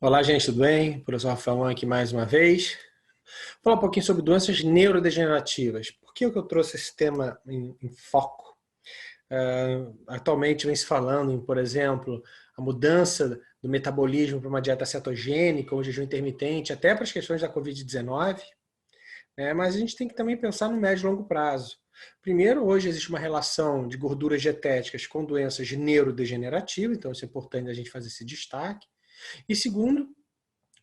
Olá, gente, tudo bem? Professor Rafael aqui mais uma vez. Vou falar um pouquinho sobre doenças neurodegenerativas. Por que eu trouxe esse tema em foco? Atualmente vem se falando em, por exemplo, a mudança do metabolismo para uma dieta cetogênica ou jejum intermitente, até para as questões da Covid-19, né? Mas a gente tem que também pensar no médio e longo prazo. Primeiro, hoje existe uma relação de gorduras dietéticas com doenças neurodegenerativas, então isso é importante a gente fazer esse destaque. E segundo,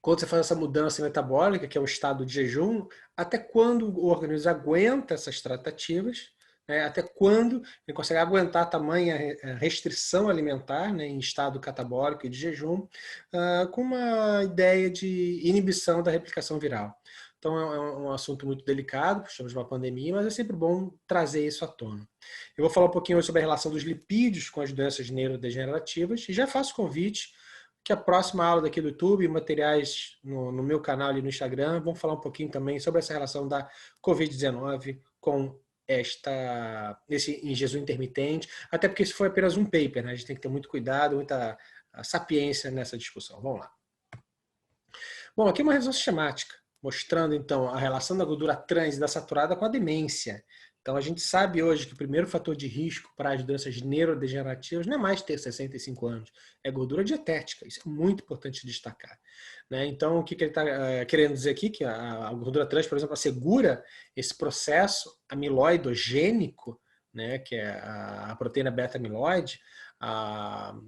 quando você faz essa mudança metabólica, que é o estado de jejum, até quando o organismo aguenta essas tratativas, né? Até quando ele consegue aguentar tamanha restrição alimentar, né, em estado catabólico e de jejum, com uma ideia de inibição da replicação viral. Então é um assunto muito delicado, estamos numa pandemia, mas é sempre bom trazer isso à tona. Eu vou falar um pouquinho hoje sobre a relação dos lipídios com as doenças neurodegenerativas e já faço convite que a próxima aula daqui do YouTube, materiais no meu canal ali no Instagram, vão falar um pouquinho também sobre essa relação da Covid-19 com esse em jejum intermitente, até porque isso foi apenas um paper, né? A gente tem que ter muito cuidado, muita sapiência nessa discussão. Vamos lá. Bom, aqui é uma revisão sistemática, mostrando então a relação da gordura trans e da saturada com a demência. Então a gente sabe hoje que o primeiro fator de risco para as doenças neurodegenerativas não é mais ter 65 anos, é gordura dietética. Isso é muito importante destacar, né? Então o que ele está querendo dizer aqui? Que a gordura trans, por exemplo, assegura esse processo amiloidogênico, né, que é a proteína beta-amiloide,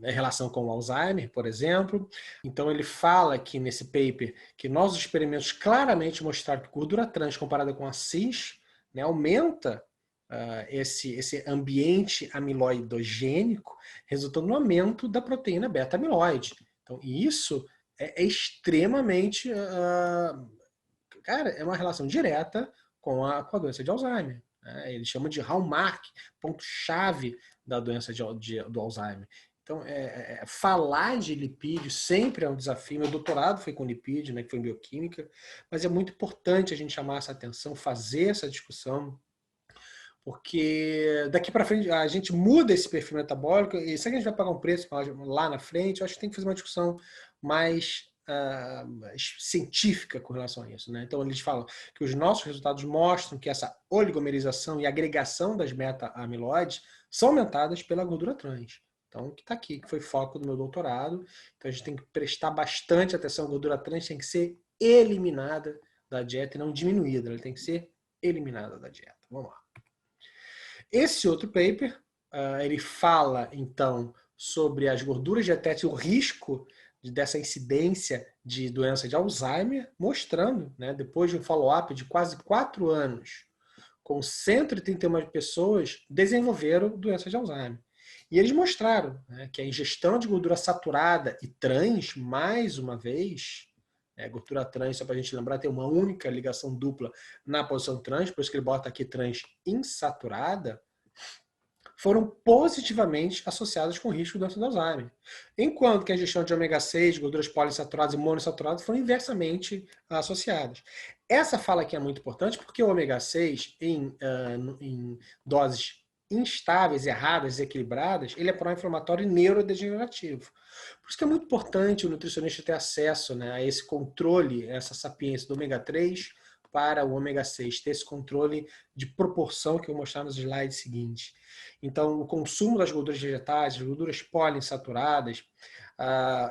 em relação com o Alzheimer, por exemplo. Então ele fala aqui nesse paper que nossos experimentos claramente mostraram que gordura trans comparada com a cis, né, aumenta esse ambiente amiloidogênico, resultando no aumento da proteína beta-amiloide. Então isso é extremamente... cara, é uma relação direta com a doença de Alzheimer. Né? Ele chama de hallmark, ponto-chave da doença do Alzheimer. Então, falar de lipídio sempre é um desafio. Meu doutorado foi com lipídio, né, que foi em bioquímica, mas é muito importante a gente chamar essa atenção, fazer essa discussão, porque daqui para frente a gente muda esse perfil metabólico e se a gente vai pagar um preço lá na frente, eu acho que tem que fazer uma discussão mais científica com relação a isso, né? Então eles falam que os nossos resultados mostram que essa oligomerização e agregação das beta-amiloides são aumentadas pela gordura trans. Então, que está aqui, que foi foco do meu doutorado. Então a gente tem que prestar bastante atenção. A gordura trans tem que ser eliminada da dieta e não diminuída. Ela tem que ser eliminada da dieta. Vamos lá. Esse outro paper, ele fala, então, sobre as gorduras dietéticas e o risco dessa incidência de doença de Alzheimer, mostrando, né, depois de um follow-up de quase 4 anos, com 131 pessoas, desenvolveram doença de Alzheimer. E eles mostraram, né, que a ingestão de gordura saturada e trans, mais uma vez, gordura trans, só para a gente lembrar, tem uma única ligação dupla na posição trans, por isso que ele bota aqui trans insaturada, foram positivamente associadas com o risco de doença do Alzheimer. Enquanto que a ingestão de ômega 6, gorduras poliinsaturadas e monoinsaturadas foram inversamente associadas. Essa fala aqui é muito importante porque o ômega 6, em doses instáveis, erradas, desequilibradas, ele é pró-inflamatório e neurodegenerativo. Por isso que é muito importante o nutricionista ter acesso, né, a esse controle, essa sapiência do ômega 3 para o ômega 6, ter esse controle de proporção que eu vou mostrar nos slides seguintes. Então, o consumo das gorduras vegetais, as gorduras poliinsaturadas,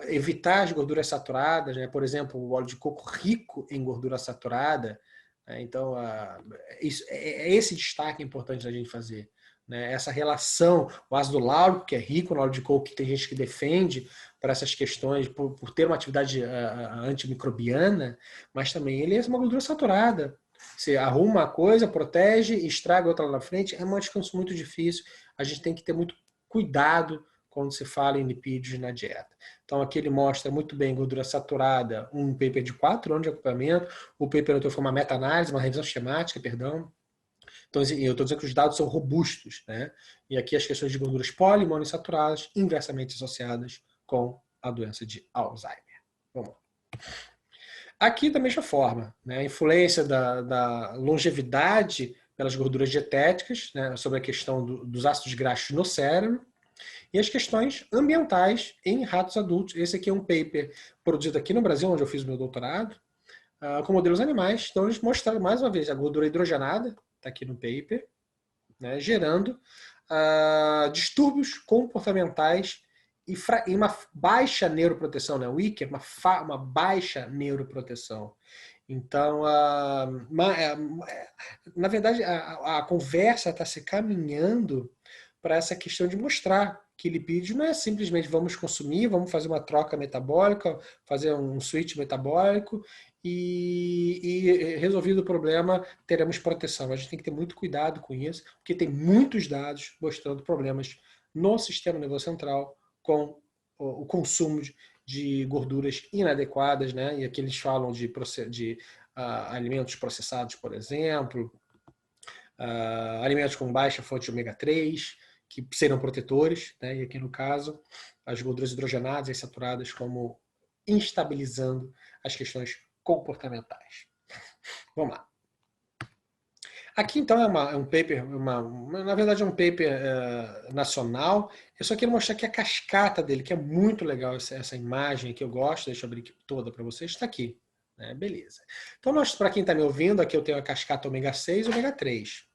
evitar as gorduras saturadas, né? Por exemplo, o óleo de coco rico em gordura saturada. Né? Então, esse destaque importante da gente fazer. Né? Essa relação, o ácido láurico, que é rico no óleo de coco, que tem gente que defende para essas questões, por ter uma atividade antimicrobiana, mas também ele é uma gordura saturada. Você arruma a coisa, protege, estraga outra lá na frente, é um descanso muito difícil. A gente tem que ter muito cuidado quando se fala em lipídios na dieta. Então aqui ele mostra muito bem gordura saturada, um paper de 4 anos de acompanhamento, o paper foi uma meta-análise, uma revisão sistemática, perdão. Então eu estou dizendo que os dados são robustos, né? E aqui as questões de gorduras poli e monoinsaturadas inversamente associadas com a doença de Alzheimer. Vamos lá. Aqui da mesma forma, né, a influência da longevidade pelas gorduras dietéticas, né, sobre a questão dos ácidos graxos no cérebro, e as questões ambientais em ratos adultos. Esse aqui é um paper produzido aqui no Brasil, onde eu fiz o meu doutorado, com modelos animais. Então, eles mostraram, mais uma vez, a gordura hidrogenada, está aqui no paper, né, gerando distúrbios comportamentais e uma baixa neuroproteção, né? O IC é uma baixa neuroproteção. Então, na verdade, a conversa está se caminhando para essa questão de mostrar que lipídio não é simplesmente vamos consumir, vamos fazer uma troca metabólica, fazer um switch metabólico e resolvido o problema, teremos proteção. A gente tem que ter muito cuidado com isso, porque tem muitos dados mostrando problemas no sistema nervoso central com o consumo de gorduras inadequadas, né? E aqui eles falam de alimentos processados, por exemplo, alimentos com baixa fonte de ômega 3, que serão protetores, né? E aqui no caso, as gorduras hidrogenadas e saturadas como instabilizando as questões comportamentais. Vamos lá. Aqui, então, é um paper, na verdade é um paper nacional. Eu só quero mostrar aqui a cascata dele, que é muito legal essa imagem que eu gosto. Deixa eu abrir aqui toda para vocês. Está aqui. Né? Beleza. Então, para quem está me ouvindo, aqui eu tenho a cascata ômega 6 e ômega 3.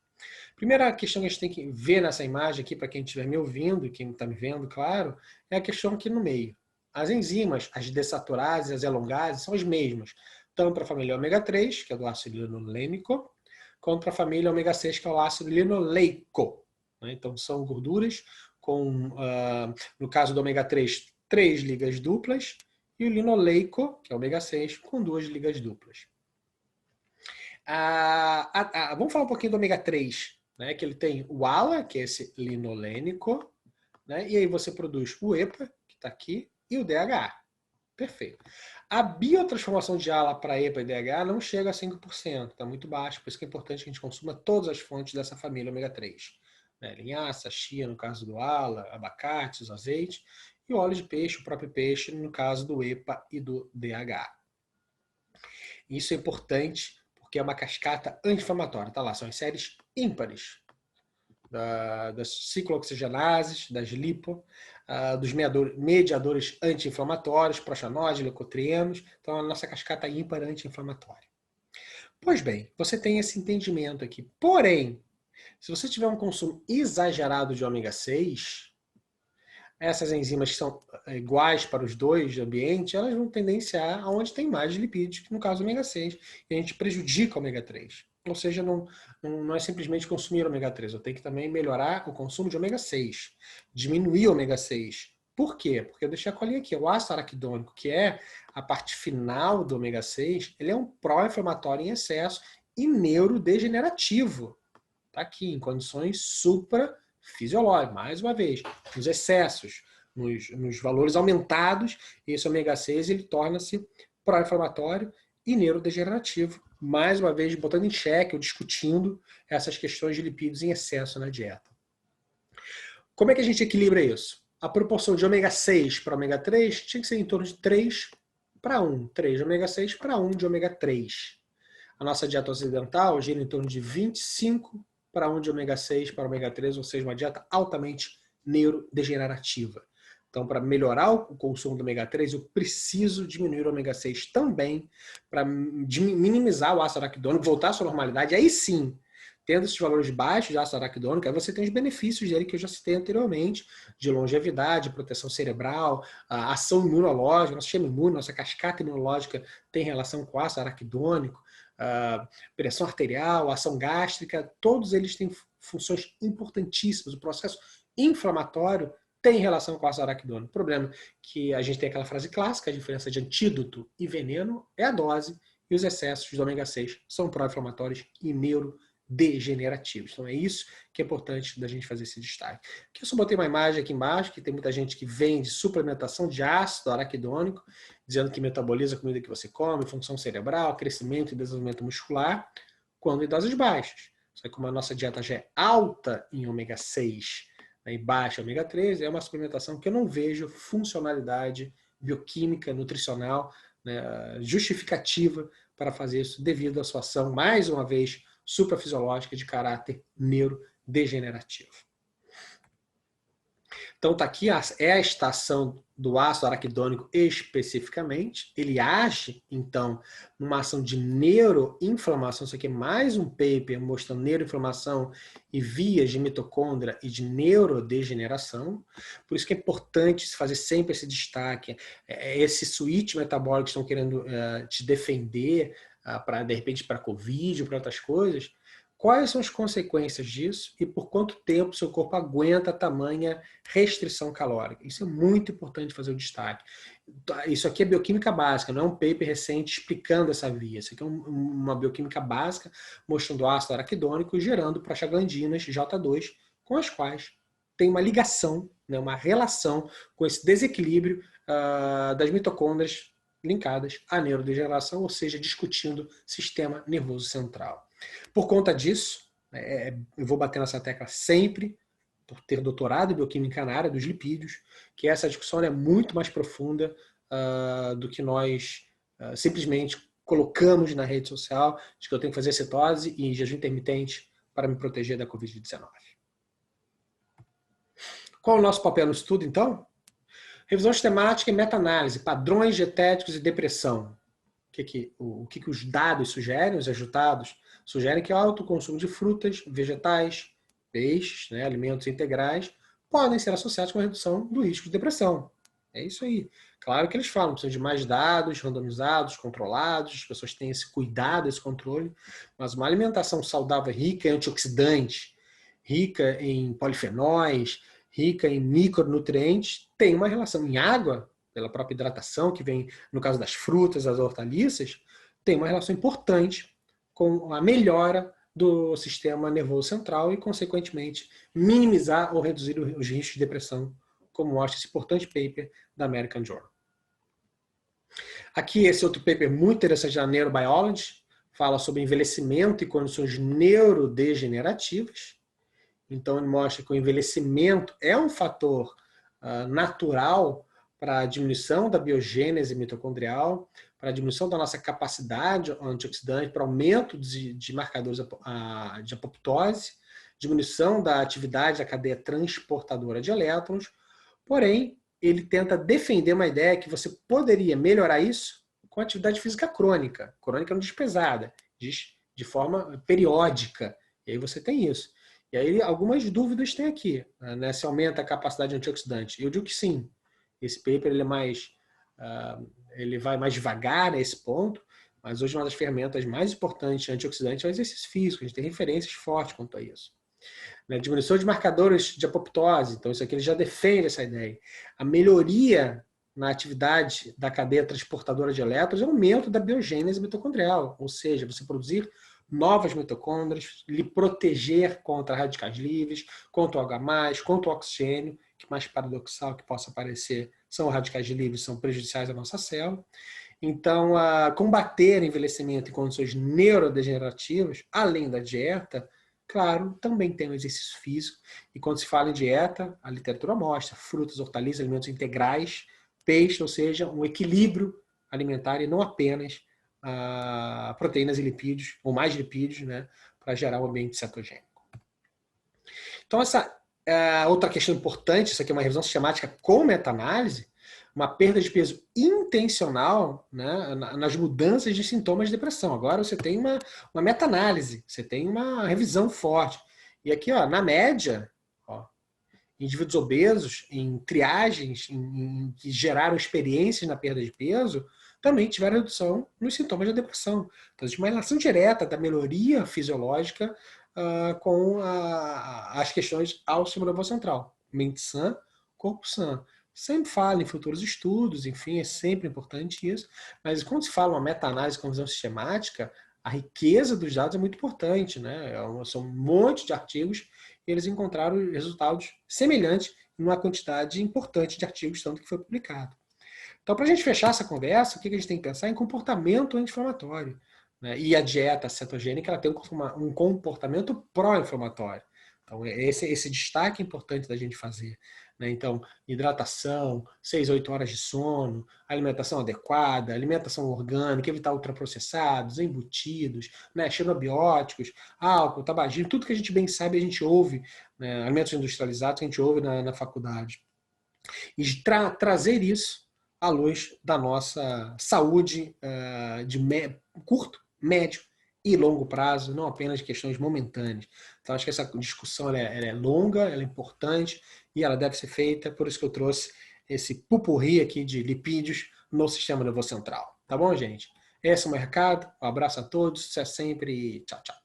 Primeira questão que a gente tem que ver nessa imagem aqui, para quem estiver me ouvindo, e quem está me vendo, claro, é a questão aqui no meio. As enzimas, as dessaturases, as elongases, são as mesmas. Tanto para a família ômega 3, que é do ácido linolênico, quanto para a família ômega 6, que é o ácido linoleico. Então, são gorduras com, no caso do ômega 3, 3 ligas duplas, e o linoleico, que é o ômega 6, com 2 ligas duplas. Vamos falar um pouquinho do ômega 3, né? Que ele tem o ALA, que é esse linolênico, né? E aí você produz o EPA, que está aqui, e o DHA. Perfeito. A biotransformação de ALA para EPA e DHA não chega a 5%, está muito baixo, por isso que é importante que a gente consuma todas as fontes dessa família ômega 3. Né? Linhaça, chia, no caso do ALA, abacates, azeite, e o óleo de peixe, o próprio peixe, no caso do EPA e do DHA. Isso é importante porque é uma cascata anti-inflamatória. Tá lá, são as séries ímpares das ciclooxigenases, das lipo, dos mediadores anti-inflamatórios, proxanóide, leucotrienos. Então, a nossa cascata ímpar anti-inflamatória. Pois bem, você tem esse entendimento aqui. Porém, se você tiver um consumo exagerado de ômega 6, essas enzimas que são iguais para os dois ambientes, elas vão tendenciar aonde tem mais lipídios, que no caso o ômega 6, e a gente prejudica o ômega 3. Ou seja, não é simplesmente consumir ômega 3, eu tenho que também melhorar o consumo de ômega 6, diminuir o ômega 6. Por quê? Porque eu deixei a colinha aqui, o ácido araquidônico, que é a parte final do ômega 6, ele é um pró-inflamatório em excesso e neurodegenerativo. Está aqui, em condições suprafisiológicas, mais uma vez, nos excessos, nos valores aumentados, esse ômega 6 ele torna-se pró-inflamatório e neurodegenerativo, mais uma vez botando em xeque ou discutindo essas questões de lipídios em excesso na dieta. Como é que a gente equilibra isso? A proporção de ômega 6 para ômega 3 tinha que ser em torno de 3 para 1. 3 de ômega 6 para 1 de ômega 3. A nossa dieta ocidental gira em torno de 25 para 1 de ômega 6 para ômega 3, ou seja, uma dieta altamente neurodegenerativa. Então, para melhorar o consumo do ômega 3, eu preciso diminuir o ômega 6 também, para minimizar o ácido araquidônico, voltar à sua normalidade. Aí sim, tendo esses valores baixos de ácido araquidônico, aí você tem os benefícios dele que eu já citei anteriormente, de longevidade, proteção cerebral, ação imunológica, nosso sistema imune, nossa cascata imunológica tem relação com o ácido araquidônico, pressão arterial, ação gástrica, todos eles têm funções importantíssimas. O processo inflamatório tem relação com o ácido araquidônico. O problema é que a gente tem aquela frase clássica, a diferença de antídoto e veneno é a dose, e os excessos de ômega 6 são pró-inflamatórios e neurodegenerativos. Então é isso que é importante da gente fazer esse destaque. Aqui eu só botei uma imagem aqui embaixo, que tem muita gente que vende suplementação de ácido araquidônico, dizendo que metaboliza a comida que você come, função cerebral, crescimento e desenvolvimento muscular, quando em doses baixas. Só que como a nossa dieta já é alta em ômega 6, e baixa ômega 3, é uma suplementação que eu não vejo funcionalidade bioquímica, nutricional, né, justificativa para fazer isso devido à sua ação, mais uma vez, suprafisiológica de caráter neurodegenerativo. Então, está aqui, é a estação do ácido araquidônico especificamente. Ele age, então, numa ação de neuroinflamação. Isso aqui é mais um paper mostrando neuroinflamação e vias de mitocôndria e de neurodegeneração. Por isso que é importante fazer sempre esse destaque. Esse switch metabólico que estão querendo te defender, de repente, para Covid ou para outras coisas. Quais são as consequências disso e por quanto tempo seu corpo aguenta tamanha restrição calórica? Isso é muito importante fazer o destaque. Isso aqui é bioquímica básica, não é um paper recente explicando essa via. Isso aqui é uma bioquímica básica mostrando ácido araquidônico gerando prostaglandinas J2, com as quais tem uma ligação, né, uma relação com esse desequilíbrio das mitocôndrias linkadas à neurodegeneração, ou seja, discutindo sistema nervoso central. Por conta disso, eu vou bater nessa tecla sempre, por ter doutorado em bioquímica na área dos lipídios, que essa discussão é muito mais profunda do que nós simplesmente colocamos na rede social, de que eu tenho que fazer cetose e jejum intermitente para me proteger da Covid-19. Qual é o nosso papel no estudo, então? Revisão sistemática e meta-análise, padrões dietéticos e depressão. O que os dados sugerem, os resultados sugerem que o alto consumo de frutas, vegetais, peixes, né, alimentos integrais, podem ser associados com a redução do risco de depressão. É isso aí. Claro que eles falam, precisam de mais dados, randomizados, controlados, as pessoas têm esse cuidado, esse controle, mas uma alimentação saudável, rica em antioxidantes, rica em polifenóis, rica em micronutrientes, tem uma relação em água, pela própria hidratação, que vem no caso das frutas, das hortaliças, tem uma relação importante com a melhora do sistema nervoso central e, consequentemente, minimizar ou reduzir os riscos de depressão, como mostra esse importante paper da American Journal. Aqui, esse outro paper muito interessante da Neurobiology, fala sobre envelhecimento e condições neurodegenerativas. Então, ele mostra que o envelhecimento é um fator natural para a diminuição da biogênese mitocondrial, para a diminuição da nossa capacidade antioxidante, para aumento de marcadores de apoptose, diminuição da atividade da cadeia transportadora de elétrons. Porém, ele tenta defender uma ideia que você poderia melhorar isso com atividade física crônica. Crônica não diz pesada, diz de forma periódica. E aí você tem isso. E aí algumas dúvidas tem aqui, né? Se aumenta a capacidade antioxidante. Eu digo que sim. Esse paper ele vai mais devagar nesse ponto, mas hoje uma das ferramentas mais importantes antioxidantes é o exercício físico. A gente tem referências fortes quanto a isso. Né? Diminuição de marcadores de apoptose, então isso aqui ele já defende essa ideia. A melhoria na atividade da cadeia transportadora de elétrons é o aumento da biogênese mitocondrial, ou seja, você produzir novas mitocôndrias, lhe proteger contra radicais livres, contra o H+, contra o oxigênio, que mais paradoxal que possa parecer, são radicais livres, são prejudiciais à nossa célula. Então, combater envelhecimento em condições neurodegenerativas, além da dieta, claro, também tem o exercício físico. E quando se fala em dieta, a literatura mostra frutas, hortaliças, alimentos integrais, peixe, ou seja, um equilíbrio alimentar e não apenas proteínas e lipídios, ou mais lipídios, né, para gerar um ambiente cetogênico. Então, essa outra questão importante, isso aqui é uma revisão sistemática com meta-análise, uma perda de peso intencional, né, nas mudanças de sintomas de depressão. Agora você tem uma meta-análise, você tem uma revisão forte. E aqui, ó, na média, indivíduos obesos, em triagens que geraram experiências na perda de peso, também tiveram redução nos sintomas da depressão. Então, existe uma relação direta da melhoria fisiológica com as questões ao sistema nervoso central. Mente sã, corpo sã. Sempre fala em futuros estudos, enfim, é sempre importante isso. Mas quando se fala uma meta-análise com visão sistemática, a riqueza dos dados é muito importante, né? São um monte de artigos e eles encontraram resultados semelhantes em uma quantidade importante de artigos, tanto que foi publicado. Então, para a gente fechar essa conversa, o que a gente tem que pensar é em comportamento anti-inflamatório. Né? E a dieta cetogênica ela tem um comportamento pró-inflamatório. Então, esse destaque é importante da gente fazer. Né? Então, hidratação, 6 a 8 horas de sono, alimentação adequada, alimentação orgânica, evitar ultraprocessados, embutidos, né? Xenobióticos, álcool, tabagismo, tudo que a gente bem sabe, a gente ouve, né? Alimentos industrializados, que a gente ouve na faculdade. e de trazer isso à luz da nossa saúde de curto, médio e longo prazo, não apenas questões momentâneas. Então, acho que essa discussão ela é longa, ela é importante e ela deve ser feita, por isso que eu trouxe esse pupurri aqui de lipídios no sistema nervoso central. Tá bom, gente? Esse é o meu recado. Um abraço a todos, sucesso sempre e tchau, tchau.